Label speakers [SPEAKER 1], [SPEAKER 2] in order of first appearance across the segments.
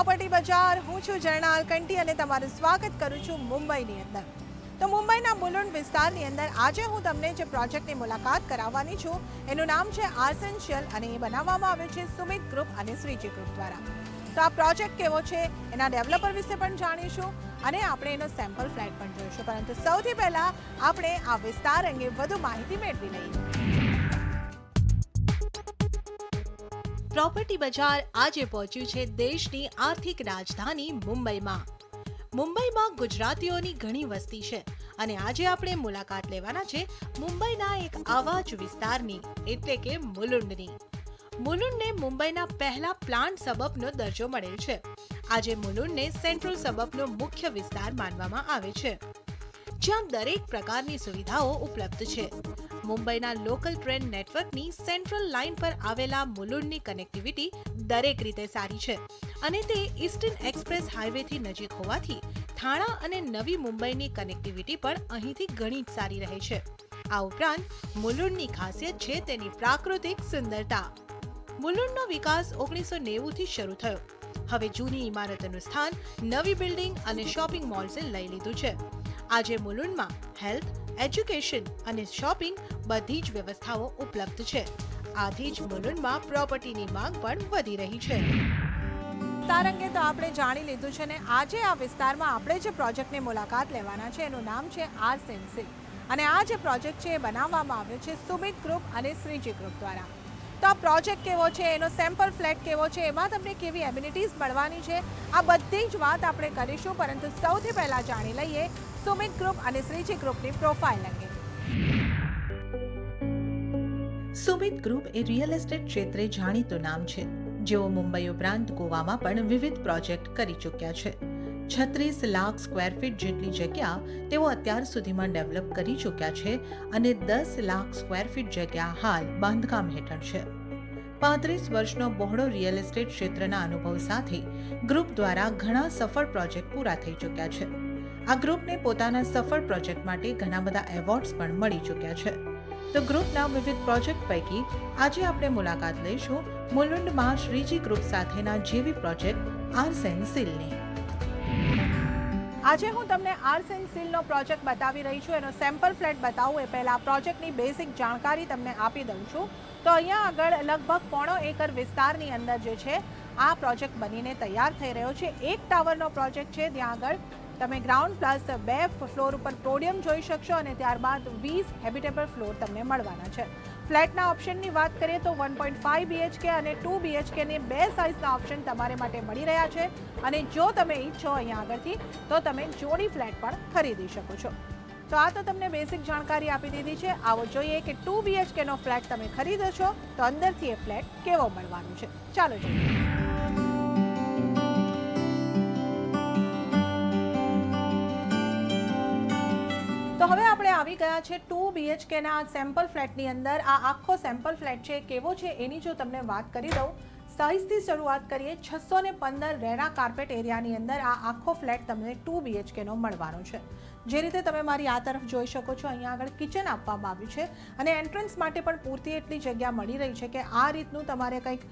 [SPEAKER 1] Property બજાર. હું છું જર્ના અલકંટી અને તમારું સ્વાગત કરું છું મુંબઈની અંદર. તો મુંબઈના મુલુંડ વિસ્તારની અંદર આજે હું તમને જે પ્રોજેક્ટની મુલાકાત કરાવવાની છું એનું નામ છે આર્સેન્શિયલ અને એ બનાવવામાં આવ્યું છે સુમિત ગ્રુપ અને શ્રીજી ગ્રુપ દ્વારા. તો આ પ્રોજેક્ટ કેવો છે એના ડેવલપર વિશે પણ જાણીશું અને આપણે એનો સેમ્પલ ફ્લેટ પણ જોઈશું. પરંતુ સૌથી પહેલાં આપણે આ વિસ્તાર અંગે વધુ માહિતી મેળવી લઈએ. પ્રોપર્ટી બજાર આજે પહોંચ્યું છે દેશની આર્થિક રાજધાની મુંબઈમાં. મુંબઈમાં ગુજરાતીઓની ઘણી વસ્તી છે અને આજે આપણે મુલાકાત લેવાના છે મુંબઈના એક આવા જ વિસ્તારની એટલે કે મુલુંડની. મુલુંડને મુંબઈના પહેલા પ્લાન્ટ સબબનો દરજ્જો મળેલ છે. આજે મુલુંડને સેન્ટ્રલ સબબનો મુખ્ય વિસ્તાર માનવામાં આવે છે, જ્યાં દરેક પ્રકારની સુવિધાઓ ઉપલબ્ધ છે. મુંબઈના લોકલ ટ્રેન નેટવર્કની સેન્ટ્રલ લાઇન પર આવેલા મુલુંડની કનેક્ટિવિટી દરેક રીતે સારી છે અને તે ઈસ્ટર્ન એક્સપ્રેસ હાઈવેથી નજીક હોવાથી થાણા અને નવી મુંબઈની કનેક્ટિવિટી પણ અહીંથી ઘણી જ સારી રહે છે. આ ઉપરાંત મુલુંડની ખાસિયત છે તેની પ્રાકૃતિક સુંદરતા. મુલુંડનો વિકાસ 1990થી શરૂ થયો. હવે જૂની ઇમારતોનું સ્થાન નવી બિલ્ડિંગ અને શોપિંગ મોલ્સે લઈ લીધું છે. આજે મુલુંડમાં હેલ્થ, એજ્યુકેશન અને શોપિંગ બધી જ વ્યવસ્થાઓ ઉપલબ્ધ છે. આથી જ મુલુંડમાં પ્રોપર્ટીની માંગ પણ વધી રહી છે. તારંગે તો આપણે જાણી લીધું છે ને આજે આ વિસ્તારમાં આપણે જે પ્રોજેક્ટની મુલાકાત લેવાના છે એનું નામ છે આર્સેન્શિયલ અને આ જે પ્રોજેક્ટ છે એ બનાવવામાં આવ્યો છે સુમિત ગ્રુપ અને શ્રીજી ગ્રુપ દ્વારા. તો આ પ્રોજેક્ટ કેવો છે, એનો સેમ્પલ ફ્લેટ કેવો છે, એમાં તમને કેવી એમ્યુનિટીઝ મળવાની છે, આ બધી જ વાત આપણે કરીશું. પરંતુ સૌથી પહેલાં જાણી લઈએ સુમિત ગ્રુપ અને શ્રીજી ગ્રુપની પ્રોફાઇલ અંગે. સુમિત ગ્રુપ એ રિયલ એસ્ટેટ ક્ષેત્રે જાણીતું નામ છે, જેઓ મુંબઈ ઉપરાંત ગોવામાં પણ વિવિધ પ્રોજેક્ટ કરી ચૂક્યા છે. 36 લાખ સ્ક્વેર ફીટ જેટલી જગ્યા તેઓ અત્યાર સુધીમાં ડેવલપ કરી ચૂક્યા છે અને 10 લાખ સ્ક્વેર ફીટ જગ્યા હાલ બાંધકામ હેઠળ છે. 35 વર્ષનો બહોળો રિયલ એસ્ટેટ ક્ષેત્રના અનુભવ સાથે ગ્રુપ દ્વારા ઘણા સફળ પ્રોજેક્ટ પૂરા થઈ ચૂક્યા છે. આ ગ્રુપને પોતાના સફળ પ્રોજેક્ટ માટે ઘણા બધા એવોર્ડ્સ પણ મળી ચૂક્યા છે. તો ગ્રુપના વિવિધ પ્રોજેક્ટ પૈકી આજે આપણે મુલાકાત લઈશું મુલુંડમાં શ્રીજી ગ્રુપ સાથેના જેવી પ્રોજેક્ટ આર્સેન્શિયલની. આજે હું તમને આર્સેન્શિયલનો પ્રોજેક્ટ બતાવી રહી છું. એનો સેમ્પલ ફ્લેટ બતાવું એ પહેલાં પ્રોજેક્ટની બેઝિક જાણકારી તમને આપી દઉં છું. તો અહીંયા આગળ લગભગ 1.5 એકર વિસ્તારની અંદર જે છે આ પ્રોજેક્ટ બનીને તૈયાર થઈ રહ્યો છે. એક ટાવરનો પ્રોજેક્ટ છે. ત્યાં આગળ તમે ગ્રાઉન્ડ પ્લસ 2 ફ્લોર ઉપર પોડિયમ જોઈ શકશો અને ત્યારબાદ 20 હેબિટેબલ ફ્લોર તમને મળવાના છે. ફ્લેટના ઓપ્શનની વાત કરીએ તો 1.5 BHK અને 2 BHKની બે સાઇઝના ઓપ્શન તમારે માટે મળી રહ્યા છે અને જો તમે ઈચ્છો અહીંયા આગળથી તો તમે જોડી ફ્લેટ પણ ખરીદી શકો છો. તો આ તો તમને બેસિક જાણકારી આપી દીધી છે. આવો જોઈએ કે 2 BHKનો ફ્લેટ તમે ખરીદો છો તો અંદરથી એ ફ્લેટ કેવો મળવાનું છે. ચાલો જોઈએ. તો હવે આપણે આવી ગયા છે 2 BHKના સેમ્પલ ફ્લેટની અંદર. આ આખો સેમ્પલ ફ્લેટ છે કેવો છે એની જો તમને વાત કરી દઉં, સાઇઝથી શરૂઆત કરીએ 615 રેના કાર્પેટ એરિયાની અંદર આ આખો ફ્લેટ તમને 2 BHKનો મળવાનો છે. જે રીતે તમે મારી આ તરફ જોઈ શકો છો અહીંયા આગળ કિચન આપવામાં આવ્યું છે અને એન્ટ્રન્સ માટે પણ પૂરતી એટલી જગ્યા મળી રહી છે કે આ રીતનું તમારે કંઈક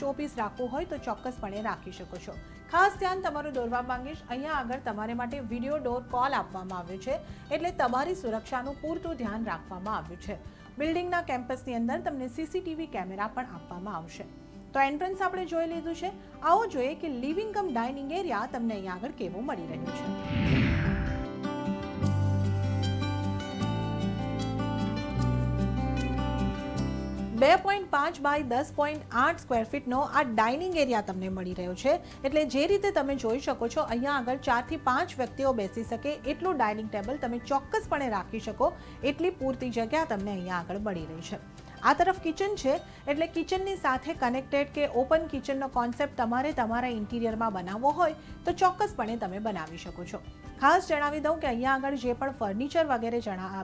[SPEAKER 1] શોપીસ રાખવું હોય તો ચોક્કસપણે રાખી શકો છો. ખાસ ધ્યાન તમારું દોરવા માંગીશ, અહીંયા આગળ તમારે માટે વિડીયો ડોર કોલ આપવામાં આવ્યો છે એટલે તમારી સુરક્ષાનું પૂરતું ધ્યાન રાખવામાં આવ્યું છે. બિલ્ડિંગના કેમ્પસની અંદર તમને CCTV કેમેરા પણ આપવામાં આવશે. તો એન્ટ્રન્સ આપણે જોઈ લીધું છે. આવો જોઈએ કે લિવિંગ કમ ડાઇનિંગ એરિયા તમને અહીંયા આગળ કેવું મળી રહ્યું છે. 2.5 બાય 10.8 સ્ક્વેર ફીટનો આ ડાઇનિંગ એરિયા તમને મળી રહ્યો છે. એટલે જે રીતે તમે જોઈ શકો છો અહીંયા આગળ 4 થી 5 વ્યક્તિઓ બેસી શકે એટલું ડાઇનિંગ ટેબલ તમે ચોક્કસપણે રાખી શકો એટલી પૂરતી જગ્યા તમને અહીંયા આગળ મળી રહી છે. આ તરફ કિચન છે એટલે કિચનની સાથે કનેક્ટેડ કે ઓપન કિચનનો કોન્સેપ્ટ તમારે તમારા ઇન્ટિરિયરમાં બનાવવો હોય તો ચોક્કસપણે તમે બનાવી શકો છો. ખાસ જણાવી દઉં કે અહીંયા આગળ જે પણ ફર્નિચર વગેરે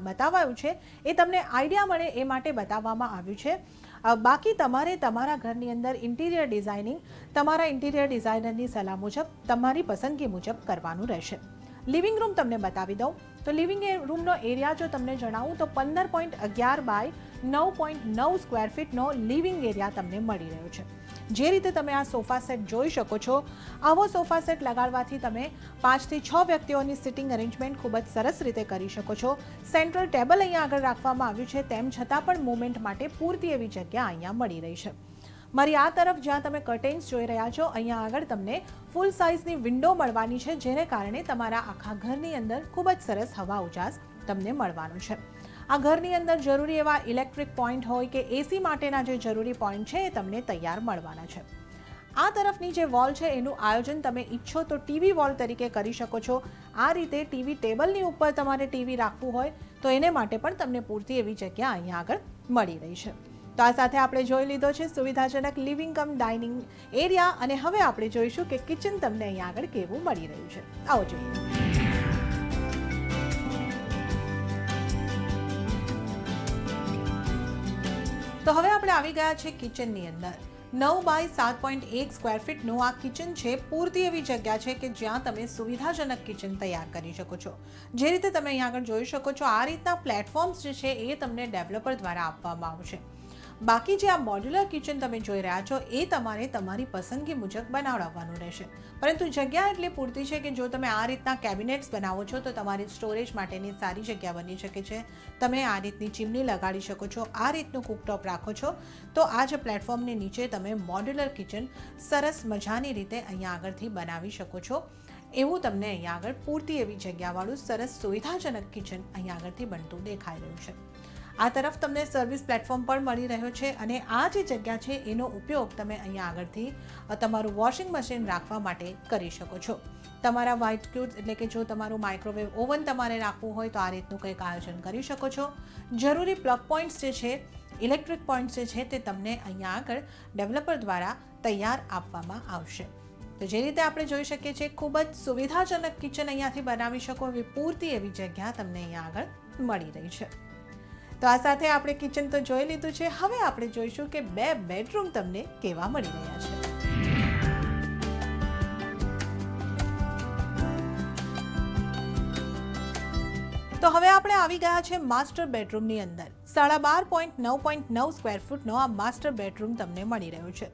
[SPEAKER 1] બતાવાયું છે એ તમને આઈડિયા મળે એ માટે બતાવવામાં આવ્યું છે. બાકી તમારે તમારા ઘરની અંદર ઇન્ટિરિયર ડિઝાઇનિંગ તમારા ઇન્ટિરિયર ડિઝાઇનરની સલાહ મુજબ તમારી પસંદગી મુજબ કરવાનું રહેશે. લિવિંગ રૂમ તમને બતાવી દઉં તો લિવિંગ રૂમનો એરિયા જો તમને જણાવું તો 15.11 બાય 9.9 સ્ક્વેર ફીટનો લિવિંગ એરિયા તમને મળી રહ્યો છે. જે રીતે તમે આ સોફા સેટ જોઈ શકો છો, આવો સોફા સેટ લગાડવાથી તમે 5 થી 6 વ્યક્તિઓની સિટિંગ અરેન્જમેન્ટ ખૂબ જ સરસ રીતે કરી શકો છો. સેન્ટ્રલ ટેબલ અહીંયા આગળ રાખવામાં આવ્યું છે, તેમ છતાં પણ મૂવમેન્ટ માટે પૂરતી એવી જગ્યા અહીંયા મળી રહી છે. મારી આ તરફ જ્યાં તમે કર્ટેન્સ જોઈ રહ્યા છો, અહીંયા આગળ તમને ફૂલ સાઇઝની વિન્ડો મળવાની છે, જેને કારણે તમારા આખા ઘરની અંદર ખૂબ જ સરસ હવા ઉજાસ તમને મળવાનું છે. આ ઘરની અંદર જરૂરી એવા ઇલેક્ટ્રિક પોઈન્ટ હોય કે એસી માટેના જે જરૂરી પોઈન્ટ છે એ તમને તૈયાર મળવાના છે. આ તરફની જે વોલ છે એનું આયોજન તમે ઈચ્છો તો ટીવી વોલ તરીકે કરી શકો છો. આ રીતે ટીવી ટેબલની ઉપર તમારે ટીવી રાખવું હોય તો એને માટે પણ તમને પૂરતી એવી જગ્યા અહીંયા આગળ મળી રહી છે. તો આ સાથે આપણે જોઈ લીધો છે સુવિધાજનક લિવિંગ કમ ડાઇનિંગ એરિયા, અને હવે આપણે જોઈશું કે કિચન તમને અહીંયા આગળ કેવું મળી રહ્યું છે. આવો જોઈએ. તો હવે આપણે આવી ગયા છે કિચનની અંદર. 9 બાય 7.1 સ્ક્વેર ફીટનું આ કિચન છે. પૂરતી એવી જગ્યા છે કે જ્યાં તમે સુવિધાજનક કિચન તૈયાર કરી શકો છો. જે રીતે તમે અહીંયા આગળ જોઈ શકો છો, આ રીતના પ્લેટફોર્મ્સ જે છે એ તમને ડેવલપર દ્વારા આપવામાં આવશે. બાકી જે આ મોડ્યુલર કિચન તમે જોઈ રહ્યા છો એ તમારે તમારી પસંદગી મુજબ બનાવવાનું રહેશે. પરંતુ જગ્યા એટલી પૂરતી છે કે જો તમે આ રીતના કેબિનેટ્સ બનાવો છો તો તમારી સ્ટોરેજ માટેની સારી જગ્યા બની શકે છે. તમે આ રીતની ચીમની લગાડી શકો છો, આ રીતનું કુકટોપ રાખો છો તો આ જે પ્લેટફોર્મની નીચે તમે મોડ્યુલર કિચન સરસ મજાની રીતે અહીંયા આગળથી બનાવી શકો છો. એવું તમને અહીંયા આગળ પૂરતી એવી જગ્યાવાળું સરસ સુવિધાજનક કિચન અહીંયા આગળથી બનતું દેખાઈ રહ્યું છે. આ તરફ તમને સર્વિસ પ્લેટફોર્મ પણ મળી રહ્યો છે, અને આ જે જગ્યા છે એનો ઉપયોગ તમે અહીંયા આગળથી તમારું વોશિંગ મશીન રાખવા માટે કરી શકો છો. તમારા વ્હાઇટ ક્યુબ્સ એટલે કે જો તમારું માઇક્રોવેવ ઓવન તમારે રાખવું હોય તો આ રીતનું કંઈક આયોજન કરી શકો છો. જરૂરી પ્લગ પોઈન્ટ્સ જે છે, ઇલેક્ટ્રિક પોઈન્ટ્સ જે છે તે તમને અહીંયા આગળ ડેવલપર દ્વારા તૈયાર આપવામાં આવશે. તો જે રીતે આપણે જોઈ શકીએ છીએ, ખૂબ જ સુવિધાજનક કિચન અહીંયાથી બનાવી શકો એવી પૂરતી એવી જગ્યા તમને અહીંયા આગળ મળી રહી છે. તો આ સાથે આપણે કિચન તો જોઈ લીધું છે. હવે આપણે જોઈશું કે 2 બેડરૂમ તમને કેવા મળી રહ્યા છે. તો હવે આપણે આવી ગયા છે માસ્ટર બેડરૂમની અંદર. 12.9.9 સ્ક્વેર ફૂટનો આ માસ્ટર બેડરૂમ તમને મળી રહ્યો છે.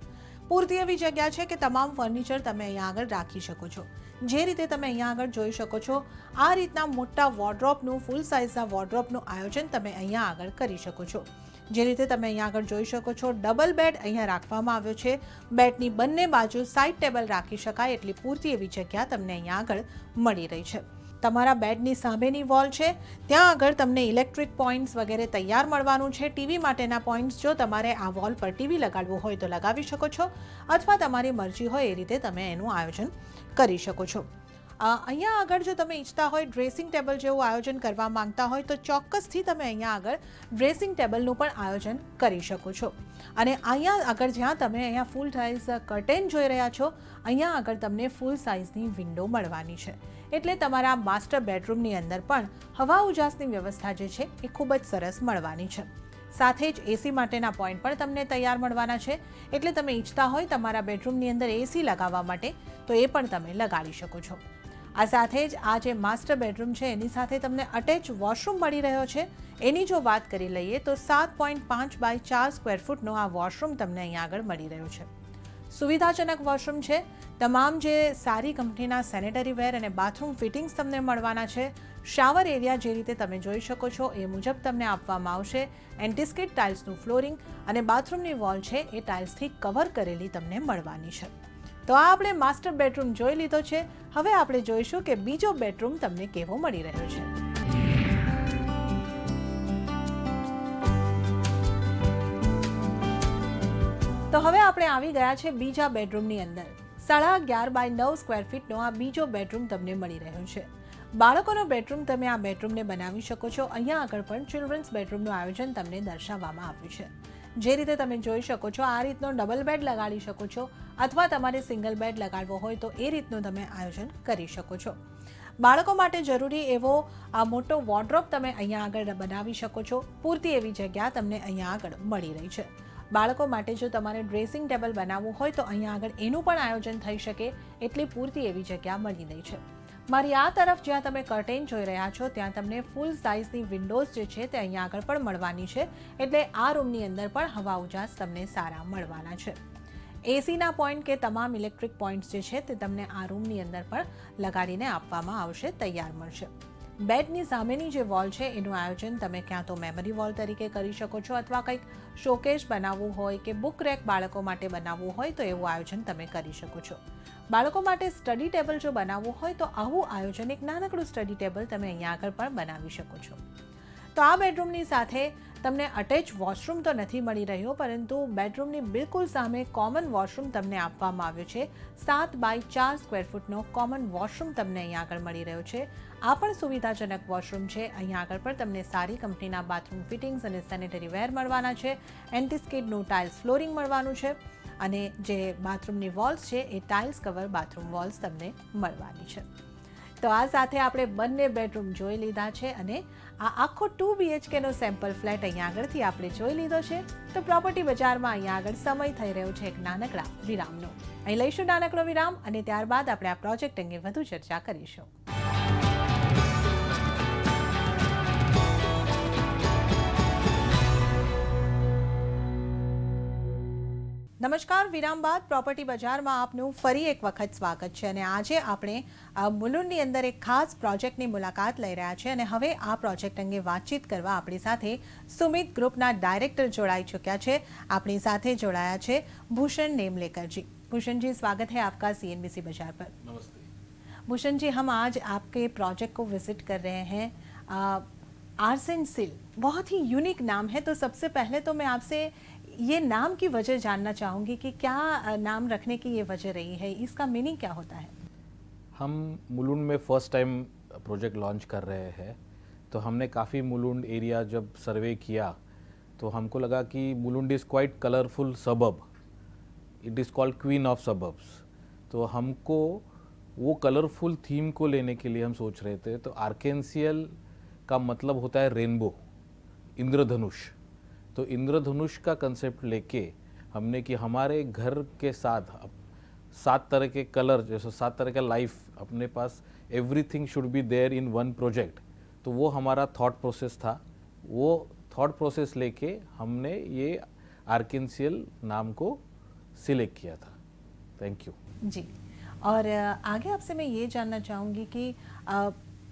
[SPEAKER 1] પૂરતી એવી જગ્યા છે કે તમામ ફર્નિચર તમે અહીંયા આગળ રાખી શકો છો. જે રીતે તમે અહીંયા આગળ જોઈ શકો છો, આ રીતના મોટા વોર્ડરોબનું, ફૂલ સાઇઝના વોર્ડરોબનું આયોજન તમે અહીંયા આગળ કરી શકો છો. જે રીતે તમે અહીંયા આગળ જોઈ શકો છો, ડબલ બેડ અહીંયા રાખવામાં આવ્યો છે. બેડની બંને બાજુ સાઇડ ટેબલ રાખી શકાય એટલી પૂરતી એવી જગ્યા તમને અહીંયા આગળ મળી રહી છે. તમારા બેડની સામેની વોલ છે, ત્યાં આગળ તમને ઇલેક્ટ્રિક પોઈન્ટ્સ વગેરે તૈયાર મળવાનું છે. ટીવી માટેના પોઈન્ટ્સ જો તમારે આ વોલ પર ટીવી લગાડવું હોય તો લગાવી શકો છો, અથવા તમારી મરજી હોય એ રીતે તમે એનું આયોજન કરી શકો છો. અહીંયા આગળ જો તમે ઈચ્છતા હોય ડ્રેસિંગ ટેબલ જેવું આયોજન કરવા માંગતા હોય તો ચોક્કસથી તમે અહીંયા આગળ ડ્રેસિંગ ટેબલનું પણ આયોજન કરી શકો છો. અને અહીંયા આગળ જ્યાં તમે અહીંયા ફૂલ સાઇઝ કર્ટેન જોઈ રહ્યા છો, અહીંયા આગળ તમને ફૂલ સાઇઝની વિન્ડો મળવાની છે. એટલે તમારા માસ્ટર બેડરૂમની અંદર પણ હવા ઉજાસની વ્યવસ્થા જે છે એ ખૂબ જ સરસ મળવાની છે. સાથે જ એસી માટેના પોઈન્ટ પણ તમને તૈયાર મળવાના છે. એટલે તમે ઈચ્છતા હોય તમારા બેડરૂમની અંદર એસી લગાવવા માટે તો એ પણ તમે લગાડી શકો છો. આ સાથે જ આ જે માસ્ટર બેડરૂમ છે એની સાથે તમને અટેચ વોશરૂમ મળી રહ્યો છે. એની જો વાત કરી લઈએ તો 7.5 બાય 4 સ્ક્વેર ફૂટનો આ વોશરૂમ તમને અહીંયા આગળ મળી રહ્યો છે. સુવિધાજનક વોશરૂમ છે. તમામ જે સારી કંપનીના સેનેટરી વેર અને બાથરૂમ ફિટિંગ્સ તમને મળવાના છે. શાવર એરિયા જે રીતે તમે જોઈ શકો છો એ મુજબ તમને આપવામાં આવશે. એન્ટીસ્કિડ ટાઇલ્સનું ફ્લોરિંગ અને બાથરૂમની વોલ છે એ ટાઇલ્સથી કવર કરેલી તમને મળવાની છે. તો આ આપણે માસ્ટર બેડરૂમ જોઈ લીધો છે. હવે આપણે જોઈશું કે બીજો બેડરૂમ તમને કેવો મળી રહ્યો છે. તો હવે આપણે આવી ગયા છે બીજા બેડરૂમની અંદર. 11.5 બાય 9 સ્ક્વેર ફીટનો આ બીજો બેડરૂમ તમને મળી રહ્યો છે. બાળકોનો બેડરૂમ તમે આ બેડરૂમને બનાવી શકો છો. અહીંયા આગળ પણ ચિલ્ડ્રન્સ બેડરૂમનું આયોજન તમને દર્શાવવામાં આવ્યું છે. જે રીતે તમે જોઈ શકો છો, આ રીતનો ડબલ બેડ લગાડી શકો છો, અથવા તમારે સિંગલ બેડ લગાડવો હોય તો એ રીતનું તમે આયોજન કરી શકો છો. બાળકો માટે જરૂરી એવો આ મોટો વોર્ડરોબ તમે અહીંયા આગળ બનાવી શકો છો. પૂરતી એવી જગ્યા તમને અહીંયા આગળ મળી રહી છે. બાળકો માટે જો તમારે ડ્રેસિંગ ટેબલ બનાવવું હોય તો અહીંયા આગળ એનું પણ આયોજન થઈ શકે એટલી પૂરતી એવી જગ્યા મળી રહી છે. મારી આ તરફ જ્યાં તમે કર્ટેન જોઈ રહ્યા છો ત્યાં તમને ફૂલ સાઇઝની વિન્ડોઝ જે છે તે અહીંયા આગળ પણ મળવાની છે, એટલે આ રૂમની અંદર પણ હવા ઉજાસ તમને સારા મળવાના છે. એસીના પોઈન્ટ કે તમામ ઇલેક્ટ્રિક પોઈન્ટ્સ જે છે તે તમને આ રૂમની અંદર પણ લગાડીને આપવામાં આવશે, તૈયાર મળશે. બેડની સામેની જે વોલ છે એનું આયોજન તમે ક્યાં તો મેમરી વોલ તરીકે કરી શકો છો, અથવા કંઈક શોકેસ બનાવવું હોય કે બુક રેક બાળકો માટે બનાવવું હોય તો એવું આયોજન તમે કરી શકો છો. બાળકો માટે સ્ટડી ટેબલ જો બનાવવું હોય તો આવું આયોજન, એક નાનકડું સ્ટડી ટેબલ તમે અહીંયા આગળ પણ બનાવી શકો છો. તો આ બેડરૂમની સાથે તમને અટેચ વોશરૂમ તો નથી મળી રહ્યો, પરંતુ બેડરૂમની બિલકુલ સામે કોમન વોશરૂમ તમને આપવામાં આવ્યો છે. 7x4 સ્ક્વેર ફૂટનો કોમન વોશરૂમ તમને અહીંયા આગળ મળી રહ્યો છે. આ પણ સુવિધાજનક વોશરૂમ છે. અહીંયા આગળ પણ તમને સારી કંપનીના બાથરૂમ ફિટિંગ્સ અને સેનેટરી વેર મળવાના છે. એન્ટીસ્કિડનું ટાઇલ્સ ફ્લોરિંગ મળવાનું છે, અને જે બાથરૂમની વોલ્સ છે એ ટાઇલ્સ કવર બાથરૂમ વોલ્સ તમને મળવાની છે. તો આ સાથે આપણે બંને બેડરૂમ જોઈ લીધા છે, અને આ આખો 2 BHKનો સેમ્પલ ફ્લેટ અહીંયા આગળથી આપણે જોઈ લીધો છે. તો પ્રોપર્ટી બજારમાં અહીંયા આગળ સમય થઈ રહ્યો છે એક નાનકડા વિરામનો. અહીં લઈશું નાનકડો વિરામ, અને ત્યારબાદ આપણે આ પ્રોજેક્ટ અંગે વધુ ચર્ચા કરીશું. નમસ્કાર. વિરામ બાદ પ્રોપર્ટી બજારમાં આપનું ફરી એક વખત સ્વાગત છે, અને આજે આપણે મુલુંડની અંદર એક ખાસ પ્રોજેક્ટની મુલાકાત લઈ રહ્યા છીએ, અને હવે આ પ્રોજેક્ટ અંગે વાતચીત કરવા આપણી સાથે સુમિત ગ્રુપના ડાયરેક્ટર જોડાઈ चुक्या છે. આપણી સાથે જોડાયા છે भूषण नेमलेकर जी. भूषण जी, स्वागत है आपका CNBC बाजार पर.
[SPEAKER 2] नमस्ते
[SPEAKER 1] भूषण जी, हम आज आपके प्रोजेक्ट को विजिट कर रहे हैं. आर्सेन सिल बहुत ही यूनिक नाम है, तो सबसे पहले तो मैं आपसे ये नाम की वजह जानना चाहूँगी कि क्या नाम रखने की ये वजह रही है, इसका मीनिंग क्या होता है?
[SPEAKER 2] हम मुलुंड में फर्स्ट टाइम प्रोजेक्ट लॉन्च कर रहे हैं, तो हमने काफ़ी मुलुंड एरिया जब सर्वे किया तो हमको लगा कि मुलुंड इज़ क्वाइट कलरफुल सबब, it is called queen of suburbs. तो हमको वो कलरफुल थीम को लेने के लिए हम सोच रहे थे. तो आर्केंसियल का मतलब होता है रेनबो, इंद्रधनुष. तो इंद्रधनुष का कंसेप्ट लेके हमने कि हमारे घर के साथ 7 तरह के कलर, जैसे 7 तरह का लाइफ अपने पास, everything should be there in one project. तो वो हमारा थॉट प्रोसेस था. वो थॉट प्रोसेस लेके हमने ये आर्केंसियल नाम को सिलेक्ट किया था. थैंक यू
[SPEAKER 1] जी. और आगे आपसे मैं ये जानना चाहूँगी कि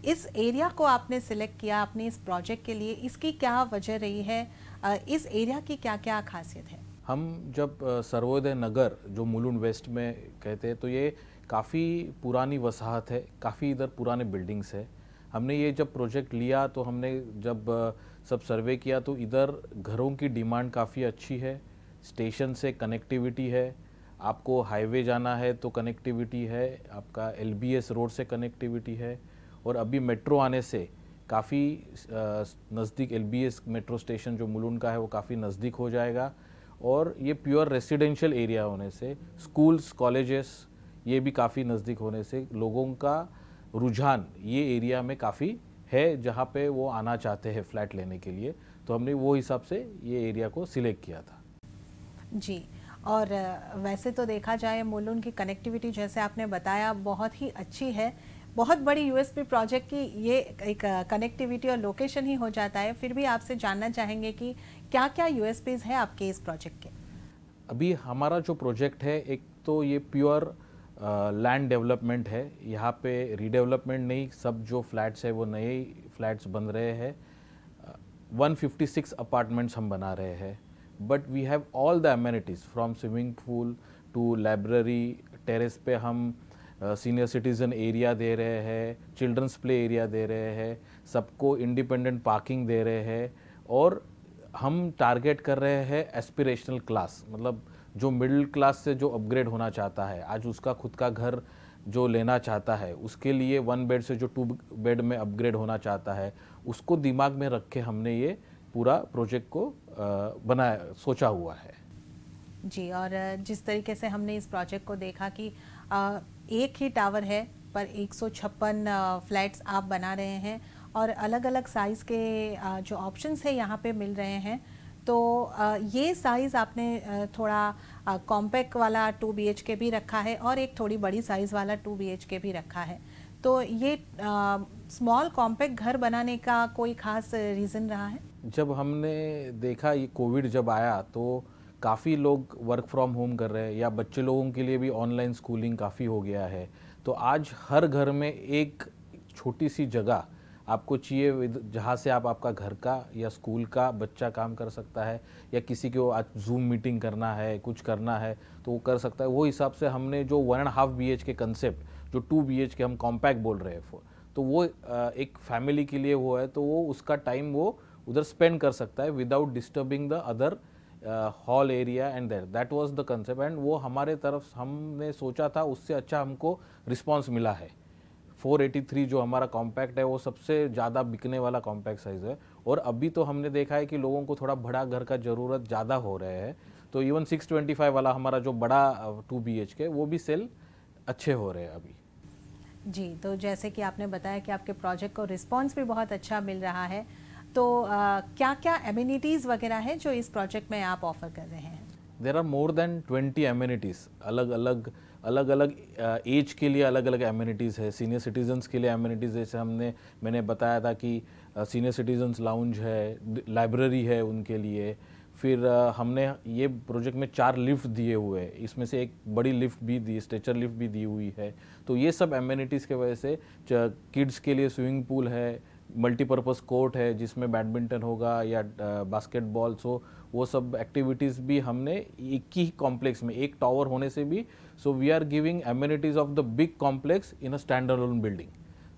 [SPEAKER 1] इस एरिया को आपने सिलेक्ट किया अपने इस प्रोजेक्ट के लिए, इसकी क्या वजह रही है, इस एरिया की क्या क्या खासियत है?
[SPEAKER 2] हम जब सर्वोदय नगर जो मुलुंड वेस्ट में कहते हैं, तो ये काफ़ी पुरानी वसाहत है, काफ़ी इधर पुराने बिल्डिंग्स है. हमने ये जब प्रोजेक्ट लिया तो हमने जब सब सर्वे किया तो इधर घरों की डिमांड काफ़ी अच्छी है. स्टेशन से कनेक्टिविटी है, आपको हाईवे जाना है तो कनेक्टिविटी है, आपका LBS रोड से कनेक्टिविटी है, और अभी मेट्रो आने से काफ़ी नज़दीक LBS मेट्रो स्टेशन जो मुलुंड का है वो काफ़ी नज़दीक हो जाएगा. और ये प्योर रेसिडेंशियल एरिया होने से स्कूल्स, कॉलेजेस ये भी काफ़ी नज़दीक होने से लोगों का रुझान ये एरिया में काफ़ी है, जहाँ पे वो आना चाहते हैं फ्लैट लेने के लिए. तो हमने वो हिसाब से ये एरिया को सिलेक्ट किया था. जी.
[SPEAKER 1] और वैसे तो देखा जाए मुलुंड की कनेक्टिविटी, जैसे आपने बताया, बहुत ही अच्छी है. बहुत बड़ी USP प्रोजेक्ट की ये एक कनेक्टिविटी और लोकेशन ही हो जाता है. फिर भी आपसे जानना चाहेंगे कि क्या क्या USPs है आपके इस प्रोजेक्ट के?
[SPEAKER 2] अभी हमारा जो प्रोजेक्ट है, एक तो ये प्योर लैंड डेवलपमेंट है. यहाँ पे रीडेवलपमेंट नहीं, सब जो फ्लैट्स है वो नए फ्लैट्स बन रहे हैं. 156 अपार्टमेंट्स हम बना रहे हैं, but we have all the amenities from swimming pool to library. Terrace पे हम सीनियर सिटीज़न एरिया दे रहे हैं, चिल्ड्रंस प्ले एरिया दे रहे हैं, सबको इंडिपेंडेंट पार्किंग दे रहे हैं. और हम टारगेट कर रहे हैं एस्पिरेशनल क्लास, मतलब जो मिडिल क्लास से जो अपग्रेड होना चाहता है, आज उसका खुद का घर जो लेना चाहता है, उसके लिए 1 बेड से जो 2 बेड में अपग्रेड होना चाहता है, उसको दिमाग में रख के हमने ये पूरा प्रोजेक्ट को बनाया, सोचा हुआ है.
[SPEAKER 1] जी. और जिस तरीके से हमने इस प्रोजेक्ट को देखा कि एक ही टावर है पर 156 फ्लैट्स आप बना रहे हैं, और अलग अलग साइज़ के जो ऑप्शंस है यहाँ पे मिल रहे हैं. तो ये साइज़ आपने थोड़ा कॉम्पैक्ट वाला 2 BHK भी रखा है, और एक थोड़ी बड़ी साइज़ वाला 2 BHK भी रखा है. तो ये स्मॉल कॉम्पैक्ट घर बनाने का कोई खास रीज़न रहा है?
[SPEAKER 2] जब हमने देखा ये कोविड जब आया तो काफ़ी लोग वर्क फ्रॉम होम कर रहे हैं, या बच्चे लोगों के लिए भी ऑनलाइन स्कूलिंग काफ़ी हो गया है। तो आज हर घर में एक छोटी सी जगह आपको चाहिए जहाँ से आप आपका घर का या स्कूल का बच्चा काम कर सकता है, या किसी को आज जूम मीटिंग करना है, कुछ करना है तो वो कर सकता है। वो हिसाब से हमने जो 1.5 BHK कंसेप्ट, जो 2 BHK हम कॉम्पैक्ट बोल रहे हैं, तो वो एक फैमिली के लिए वो है, तो वो उसका टाइम वो उधर स्पेंड कर सकता है without disturbing the other hall area and that was the concept. And वो हमारे तरफ हमने सोचा था, उससे अच्छा हमको रिस्पांस मिला है। 483 जो हमारा कॉम्पैक्ट है वो सबसे ज़्यादा बिकने वाला कॉम्पैक्ट साइज़ है। और अभी तो हमने देखा है कि लोगों को थोड़ा बड़ा घर का ज़रूरत ज़्यादा हो रहे हैं, तो इवन 625 वाला हमारा जो बड़ा 2 BHK वो भी सेल अच्छे हो रहे हैं अभी।
[SPEAKER 1] जी, तो जैसे कि आपने बताया कि आपके प्रोजेक्ट को रिस्पांस भी बहुत अच्छा मिल रहा है, तो क्या-क्या एमिनिटीज़ वगैरह हैं जो इस प्रोजेक्ट में आप ऑफ़र कर रहे हैं?
[SPEAKER 2] There are more than 20 amenities. अलग अलग एज के लिए अलग अलग एमिनिटीज़ है। सीनियर सिटीजन्स के लिए एमिनिटीज़ जैसे मैंने बताया था कि सीनियर सिटीजन्स लाउंज है, लाइब्रेरी है उनके लिए। फिर हमने ये प्रोजेक्ट में 4 लिफ्ट दिए हुए हैं, इसमें से एक बड़ी लिफ्ट भी दी, स्ट्रेचर लिफ्ट भी दी हुई है। तो ये सब एमिनिटीज़ के वजह से किड्स के लिए स्विमिंग पूल है, मल्टीपर्पज़ कोर्ट है जिसमें बैडमिंटन होगा या बास्केटबॉल, सो वो सब एक्टिविटीज़ भी हमने एक ही कॉम्प्लेक्स में, एक टावर होने से भी, so we are giving amenities of the big complex in a stand alone building.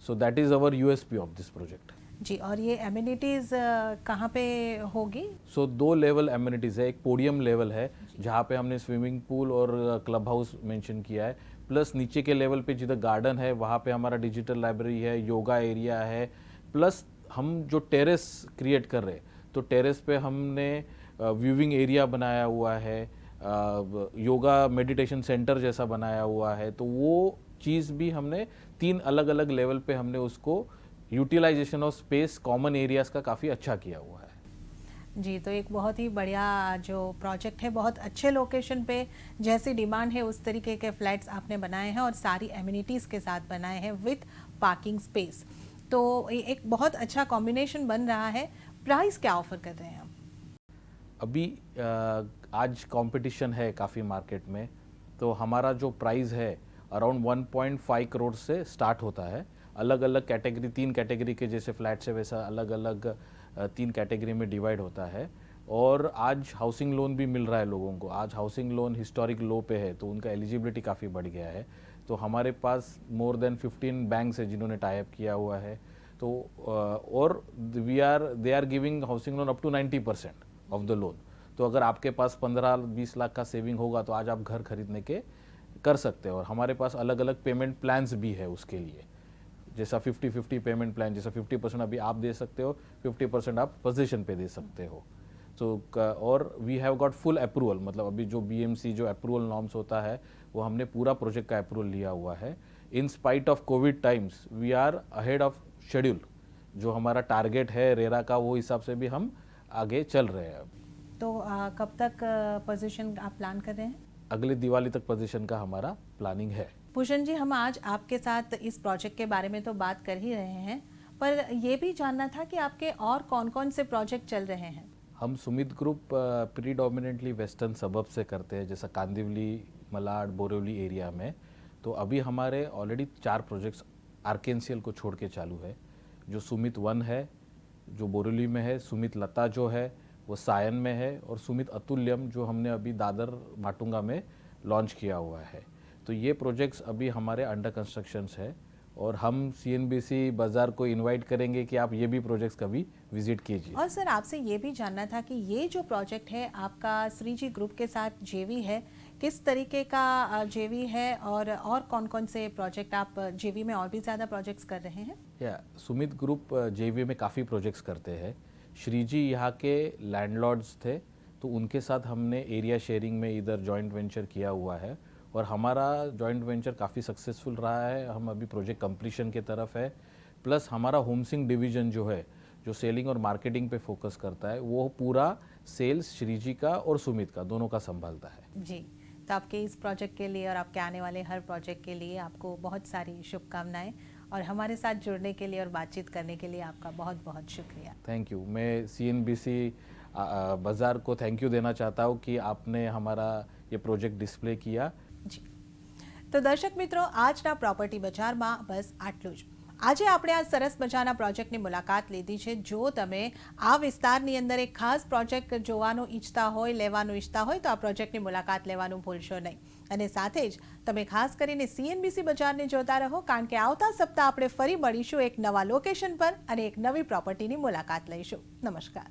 [SPEAKER 2] So that is our USP of this project.
[SPEAKER 1] जी, और ये एमिनिटीज़ कहाँ पे होगी?
[SPEAKER 2] सो 2 लेवल एमिनिटीज़ है। एक पोडियम लेवल है जहाँ पे हमने स्विमिंग पूल और क्लब हाउस मेंशन किया है, प्लस नीचे के लेवल पे जिधर गार्डन है वहाँ पे हमारा डिजिटल लाइब्रेरी है, योगा एरिया है, प्लस हम जो टेरेस क्रिएट कर रहे हैं, तो टेरेस पे हमने व्यूइंग एरिया बनाया हुआ है, योगा मेडिटेशन सेंटर जैसा बनाया हुआ है। तो वो चीज़ भी हमने 3 अलग अलग लेवल पे हमने उसको utilisation of space common areas का काफ़ी अच्छा किया हुआ है।
[SPEAKER 1] जी, तो एक बहुत ही बढ़िया जो प्रोजेक्ट है, बहुत अच्छे लोकेशन पे जैसी डिमांड है उस तरीके के फ्लैट्स आपने बनाए हैं और सारी एमिनिटीज़ के साथ बनाए हैं विथ पार्किंग स्पेस। तो ये एक बहुत अच्छा कॉम्बिनेशन बन रहा है। प्राइस क्या ऑफर कर रहे हैं आप?
[SPEAKER 2] अभी आज कंपटीशन है काफ़ी मार्केट में, तो हमारा जो प्राइस है अराउंड 1.5 करोड़ से स्टार्ट होता है। अलग अलग कैटेगरी, 3 कैटेगरी के जैसे फ्लैट्स है वैसा अलग अलग 3 कैटेगरी में डिवाइड होता है। और आज हाउसिंग लोन भी मिल रहा है लोगों को। आज हाउसिंग लोन हिस्टोरिक लो पे है, तो उनका एलिजिबिलिटी काफ़ी बढ़ गया है। तो हमारे पास मोर देन 15 बैंक्स है जिन्होंने टाई अप किया हुआ है। तो और they are giving housing loan up to 90% of the loan. तो अगर आपके पास 15-20 लाख का सेविंग होगा तो आज आप घर खरीदने के कर सकते हो। और हमारे पास अलग अलग पेमेंट प्लान्स भी है उसके लिए, जैसा 50-50 पेमेंट प्लान, जैसा 50% अभी आप दे सकते हो, 50% आप पोजीशन पे दे सकते हो। और we have got full approval, मतलब अभी जो BMC जो अप्रूवल नॉर्म्स होता है वो हमने पूरा प्रोजेक्ट का अप्रूवल लिया हुआ है। In spite of Covid times we are ahead of schedule. जो हमारा टारगेट है रेरा का, वो हिसाब से भी हम आगे चल रहे हैं।
[SPEAKER 1] तो कब तक पोजीशन आप प्लान कर रहे हैं?
[SPEAKER 2] अगले दिवाली तक पोजीशन का हमारा प्लानिंग है।
[SPEAKER 1] भूषण जी, हम आज आपके साथ इस प्रोजेक्ट के बारे में तो बात कर ही रहे हैं, पर ये भी जानना था कि आपके और कौन-कौन से प्रोजेक्ट चल रहे हैं?
[SPEAKER 2] हम सुमित ग्रुप प्रीडोमिनेटली वेस्टर्न सबब से करते हैं, जैसा कांदिवली, मलाड, बोरिवली एरिया में। तो अभी हमारे ऑलरेडी 4 प्रोजेक्ट्स आर्केंसियल को छोड़ के चालू है। जो सुमित 1 है जो बोरिवली में है, सुमित लता जो है वो सायन में है, और सुमित अतुल्यम जो हमने अभी दादर माटुंगा में लॉन्च किया हुआ है। तो ये प्रोजेक्ट्स अभी हमारे अंडर कंस्ट्रक्शंस है, और हम CNBC बाज़ार को इनवाइट करेंगे कि आप ये भी प्रोजेक्ट्स कभी विजिट कीजिए।
[SPEAKER 1] और सर, आपसे ये भी जानना था कि ये जो प्रोजेक्ट है आपका श्रीजी ग्रुप के साथ जेवी है, किस तरीके का जेवी है, और कौन-कौन से प्रोजेक्ट आप जेवी में और भी ज़्यादा प्रोजेक्ट्स कर रहे हैं?
[SPEAKER 2] या सुमित ग्रुप JV में काफ़ी प्रोजेक्ट्स करते हैं। श्रीजी यहाँ के लैंडलॉर्ड्स थे, तो उनके साथ हमने एरिया शेयरिंग में इधर जॉइंट वेंचर किया हुआ है, और हमारा जॉइंट वेंचर काफ़ी सक्सेसफुल रहा है। हम अभी प्रोजेक्ट कंप्लीशन की तरफ है। प्लस हमारा होमसिंग डिवीज़न जो है, जो सेलिंग और मार्केटिंग पे फोकस करता है, वो पूरा सेल्स श्रीजी का और सुमित का दोनों का संभालता है।
[SPEAKER 1] जी, तो आपके इस प्रोजेक्ट के लिए और आपके आने वाले हर प्रोजेक्ट के लिए आपको बहुत सारी शुभकामनाएं, और हमारे साथ जुड़ने के लिए और बातचीत करने के लिए आपका बहुत बहुत शुक्रिया।
[SPEAKER 2] Thank you. मैं CNBC बाज़ार को थैंक यू देना चाहता हूँ कि आपने हमारा ये प्रोजेक्ट ડિસ્પ્લે किया।
[SPEAKER 1] જી, તો દર્શક મિત્રો, આજના પ્રોપર્ટી બજારમાં બસ આટલું જ. આજે આપણે આ સરસ મજાના પ્રોજેક્ટની મુલાકાત લીધી છે. જો તમે આ વિસ્તારની અંદર એક ખાસ પ્રોજેક્ટ જોવાનું ઈચ્છતા હોય, લેવાનું ઈચ્છતા હોય, તો આ પ્રોજેક્ટની મુલાકાત લેવાનું ભૂલશો નહીં. અને સાથે જ તમે ખાસ કરીને CNBC બજારને જોતા રહો, કારણ કે આવતા સપ્તાહ આપણે ફરી મળીશું એક નવા લોકેશન પર અને એક નવી પ્રોપર્ટીની મુલાકાત લઈશું. નમસ્કાર.